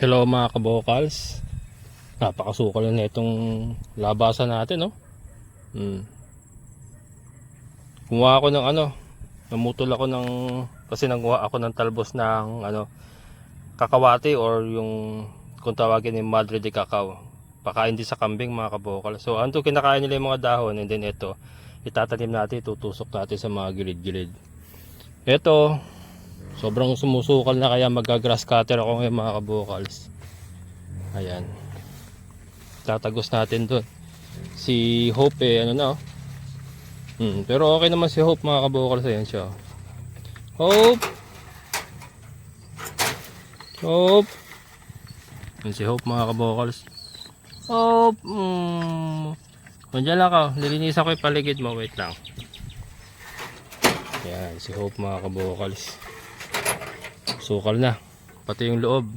Hello mga kabokals. Napakasukal na itong labasan natin, no? Kumuha ako ng namutol ako ng, kasi nanguha ako ng talbos ng kakawati, or yung kung tawagin ni Madre de Cacao. Pakain din sa kambing mga kabokal. So ano kinakain nila yung mga dahon, and then ito itatanim natin, tutusok natin sa mga gilid-gilid. Ito sobrang sumusukal na, kaya mag-grass cutter ako ngayon mga kabokals. Ayan, tatagos natin doon. Si Hope pero okay naman si Hope mga kabokals. Ayan siya. Hope. Ayan si Hope mga kabokals. Hope. Nandiyan lang ka. Nilinisan ko yung paligid mo. Wait lang. Ayan si Hope mga kabokals. Sukal na pati yung loob.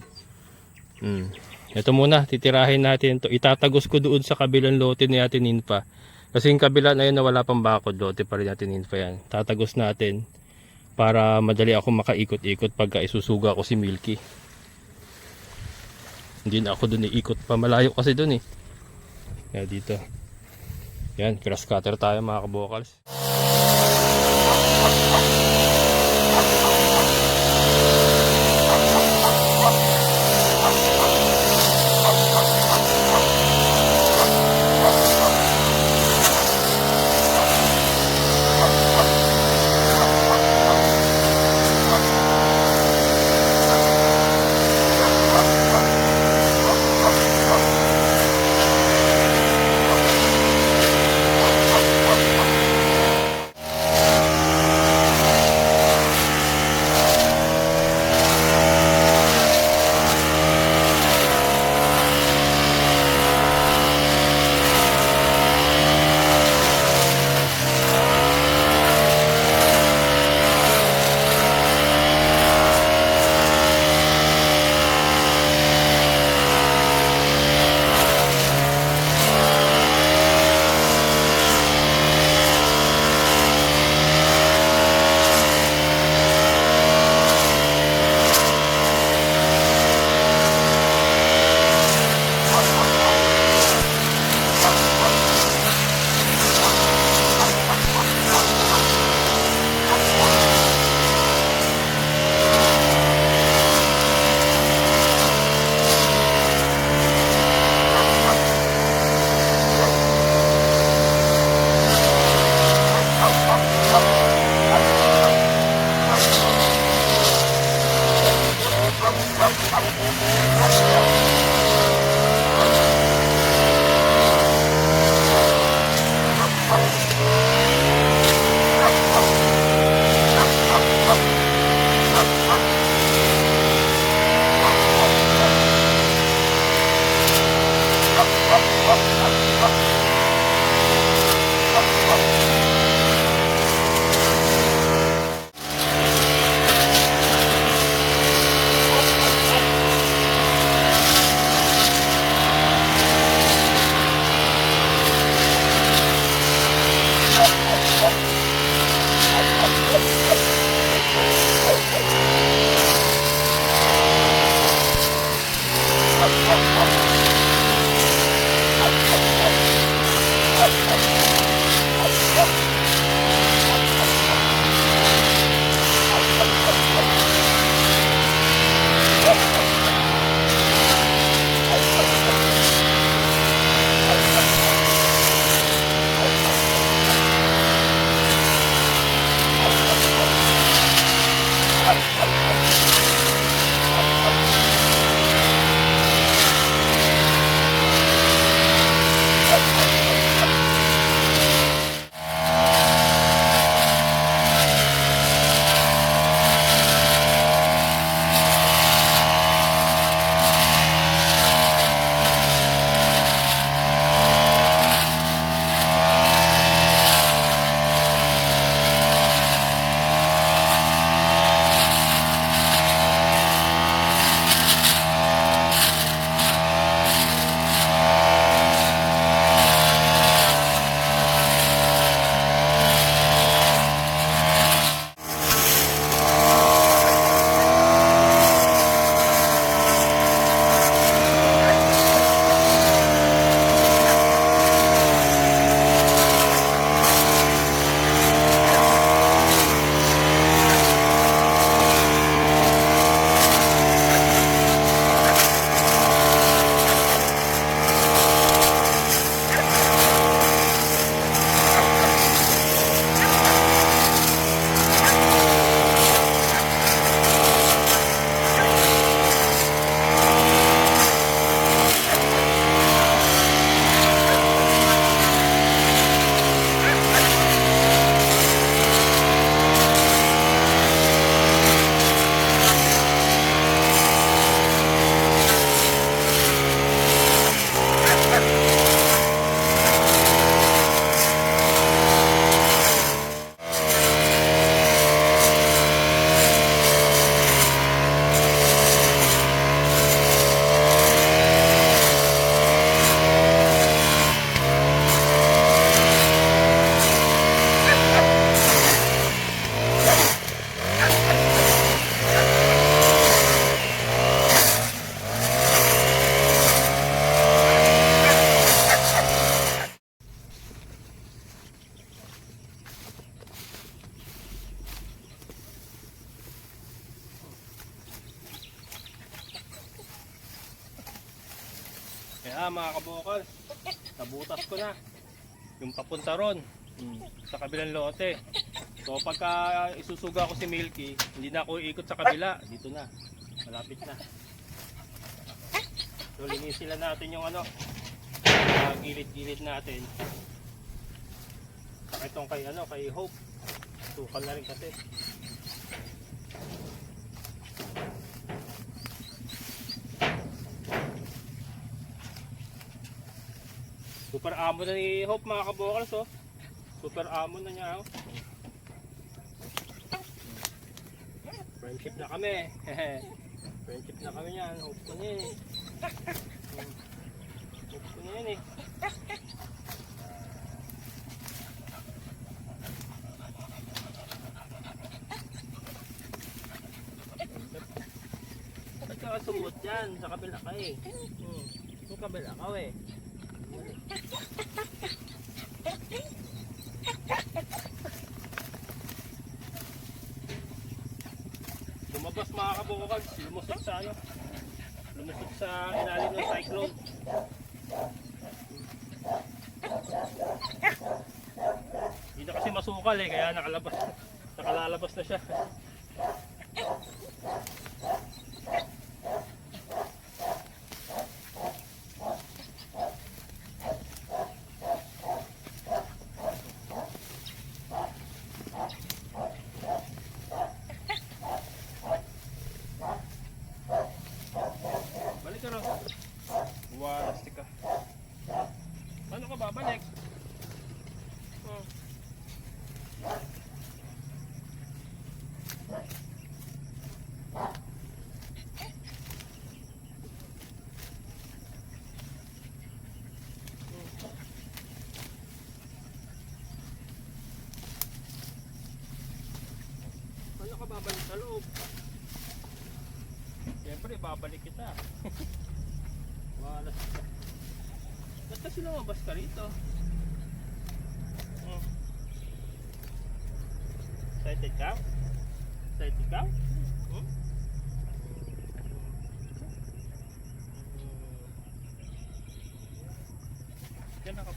Ito muna, titirahin natin ito. Itatagos ko doon sa kabilang lote ni Ate Ninfa, kasi yung kabila na yun na wala pang bakod, lote pa rin Ate Ninfa yan. Tatagos natin para madali ako makaikot-ikot pagka isusuga ko si Milky. Hindi na ako doon iikot pa, malayo kasi doon eh. Kaya dito. Yan, grass cutter tayo mga kabokals. Kaya mga kabukal, nabutas ko na yung papunta ron sa kabilang lote. So pagka isusuga ko si Milky, hindi na ako iikot sa kabila, dito na, malapit na. So linisin lang natin yung ano, gilid-gilid natin. Saka itong kay ano, kay Hope, sukal na rin kasi. Super amo na ni Hope mga kabukals, oh. Super amo na niya, oh. Friendship na kami. Friendship na kami yan. Hope ko na yan eh. Hope ko na yan eh. Ba't ka sumot dyan? Sa kabila ka eh. Sa kabila ka eh. Lumabas mga kabukal, lumusot sa ano, lumusot sa ilalim ng cyclone. Hindi na kasi masukal eh, kaya nakalalabas na siya. Waras ka. Ano ka babalik? Oh. Ano ka babalik sa loob? Siyempre babalik kita. Walas ka. Ba't kasi lumabas ka rito? Excited ka? Excited ka? Yan ako.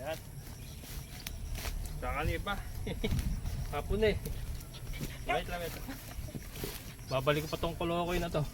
Yan. Sakali ba? Hapon eh. Wait lang ito. Babalik ko pa tong kolokoy na to.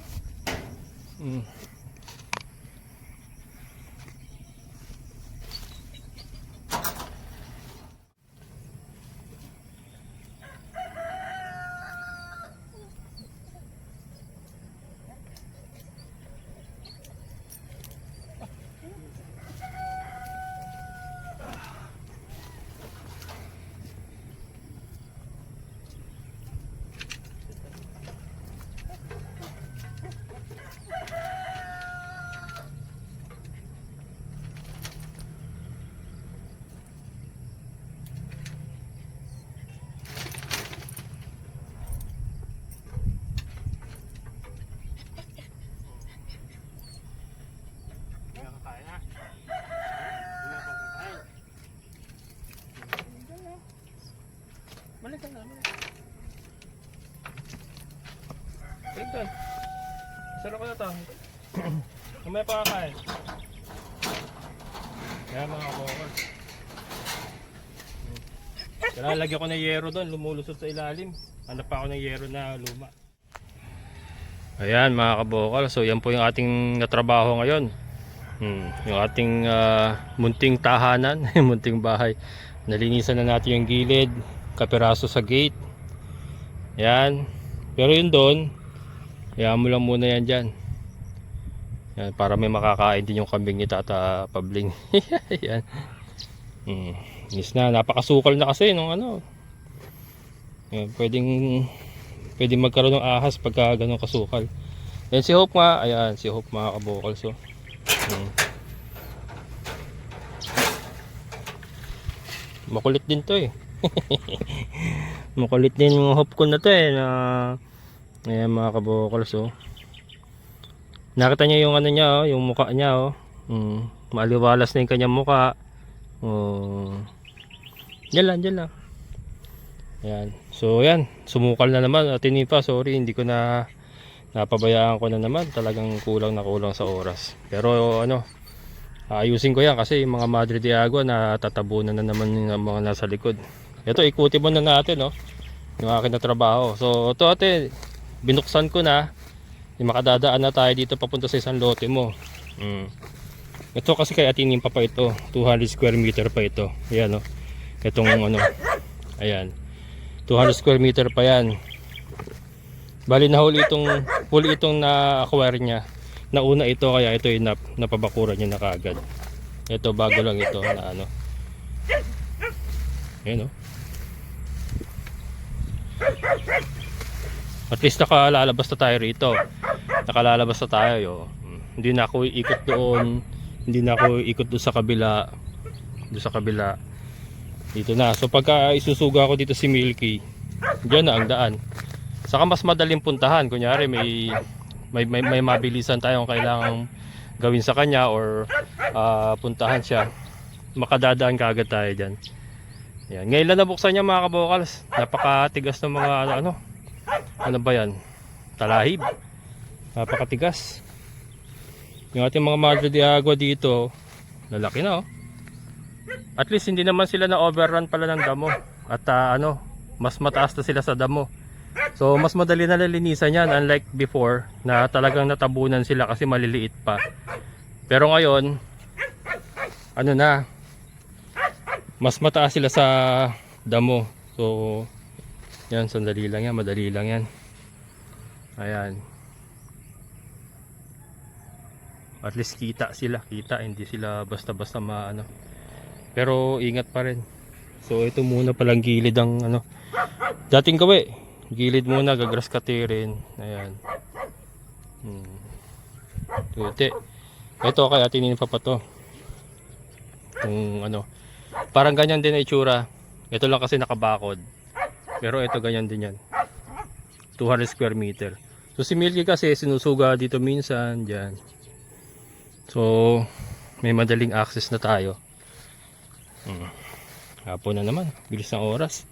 Balik ka na, balik. Balik doon. Saro ko na ito. Kumaya pa kakain. Kaya mga kabukal. Lalagyan ko ng yero doon, lumulusot sa ilalim. Hanap pa ako ng yero na luma. Ayan mga kabukal, so yan po yung ating natrabaho ngayon. Yung ating munting tahanan, munting bahay. Nalinisan na natin yung gilid, kapiraso sa gate. Yan. Pero yun doon, hayaan mo lang muna yan dyan. Yan, para may makakain din yung kambing ni Tata Pabling. Yan. Yes na, napakasukal na kasi nung ano. Yan, pwedeng magkaroon ng ahas pagka ganun kasukal. Yan si Hope nga, ayan si Hope mga kabukal. So, makulit din to eh. Makulit din yung Hope ko na to eh na, ayan mga kabukal. So Nakita niya yung ano niya, oh, yung mukha niya, oh. Maliwalas na yung kanyang mukha. Oh. Diyan lang, diyan lang. Ayan. So, yan. Sumukal na naman. Tinipa, sorry, hindi ko na napabayaan ko na naman. Talagang kulang na kulang sa oras. Pero, ano, ayusin ko yan kasi yung mga Madre de Agua na tatabunan na naman yung mga nasa likod. Ito, ikutin mo na natin, oh. Yung akin na trabaho. So, ito ate, binuksan ko na. Yung makadadaan na tayo dito papunta sa isang lote mo. Ito kasi kay atinin pa ito. 200 square meter pa ito. Ayan, oh. Itong ano. Ayan. 200 square meter pa yan. Bali na huli itong na-acquire niya. Nauna ito kaya ito yung napabakuran niya na kaagad. Ito bago lang ito na ano. Ayan, oh. At least nakalalabas na tayo rito. Nakalalabas na tayo. Hindi na ako ikot doon. Hindi na ako ikot doon sa kabila. Doon sa kabila. Dito na. So pagka isusuga ko dito si Milky, diyan na ang daan. Saka mas madaling puntahan. Kunyari may mabilisan tayong kailangang gawin sa kanya or puntahan siya. Makadadaan kaagad tayo diyan. Yan. Ngayon lang nabuksan niya mga kabokals. Napakatigas ng mga ano ba yan? Talahib. Napakatigas. Yung ating mga Madre de Agua dito, lalaki na, oh. At least hindi naman sila na overrun pala ng damo. At mas mataas na sila sa damo. So mas madali na linisan yan, unlike before na talagang natabunan sila kasi maliliit pa. Pero ngayon, ano na, mas mataas sila sa damo. So yan, sandali lang yan, madali lang yan. Ayan. At least kita sila, hindi sila basta-basta maano. Pero ingat pa rin. So ito muna palang gilid ang ano. Dating gawi, gilid muna, gagras katirin. Ayan. Tuti. Ito kaya tinin pa to. Kung ano, parang ganyan din ang itsura. Ito lang kasi nakabakod. Pero ito ganyan din yan. 200 square meter. So si Milky kasi sinusuga dito minsan dyan. So may madaling access na tayo. Hapon na naman. Bilis ng oras.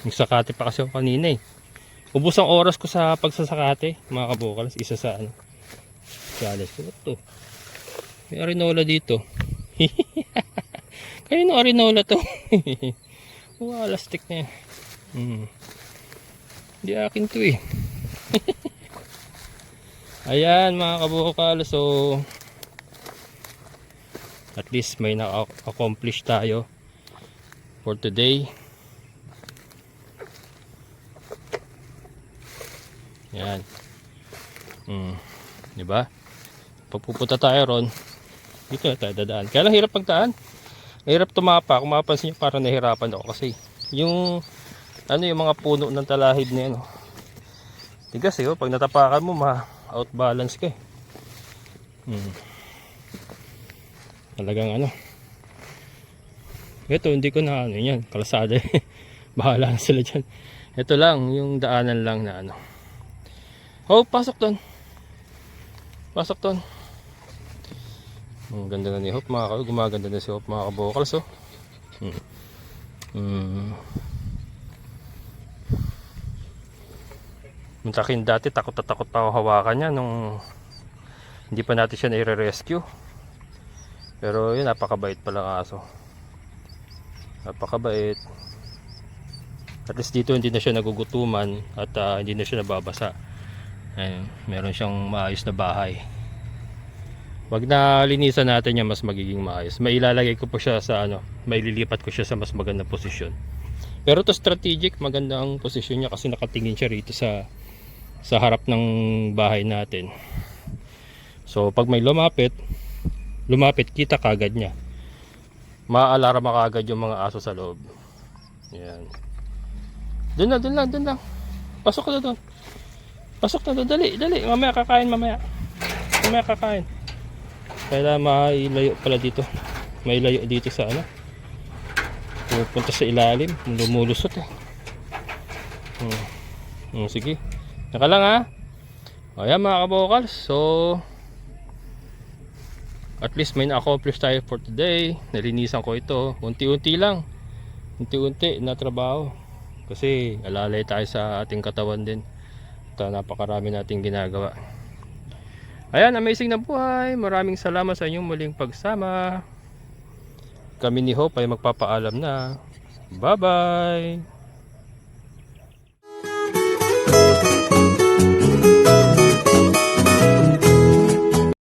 Nagsakate pa kasi ako kanina eh. Ubus ang oras ko sa pagsasakate mga kabokals. Isa sa ano. Challenge ko ito. May arenola dito. Kaya no arenola to. Lastik na yan. Hindi akin to eh. Ayan mga kabukal. So at least may na-accomplish tayo for today. Ayan. Diba? Pagpupunta tayo ron, dito na tayo dadaan. Kaya lang hirap pagdaan. Hirap tumapa. Kung mapapansin nyo, parang nahirapan ako kasi yung yung mga puno ng talahib na yan, oh. Tigas eh, oh. Pag natapakan mo, ma-outbalance ka eh. Talagang ito hindi ko na yan, kalsada eh. Bahala na sila dyan. Ito lang, yung daanan lang na oh, pasok doon. Pasok doon. Ang ganda na ni Hope mga gumaganda na si Hope mga kabokals, oh. Muntakin dati takot na takot pa ako hawakan niya nung hindi pa natin siya nire-rescue. Pero yun, napakabait pala ng aso. Napakabait. At least dito hindi na siya nagugutuman at hindi na siya nababasa. Ayun, meron siyang maayos na bahay. Wag na linisan natin yan, mas magiging maayos. Mailalagay ko po siya sa maililipat ko siya sa mas magandang posisyon. Pero to strategic, maganda ang posisyon niya kasi nakatingin siya rito sa harap ng bahay natin. So pag may lumapit, kita kagad niya. Maaalarma kagad yung mga aso sa loob. Yan. Doon lang. Pasok na doon. Pasok na doon. Dali. Mamaya kakain. Kaya mailayo pala dito. May layo dito sa pupunta sa ilalim. Lumulusot eh. Sige. Naka lang ha. Ayan mga kabokals, so at least may na-accomplish tayo for today. Nalinisan ko ito, unti-unti lang, unti-unti na trabaho kasi alalay tayo sa ating katawan din at napakarami nating ginagawa. Ayan, amazing na buhay. Maraming salamat sa inyong muling pagsama. Kami ni Hope ay magpapaalam na. Bye bye.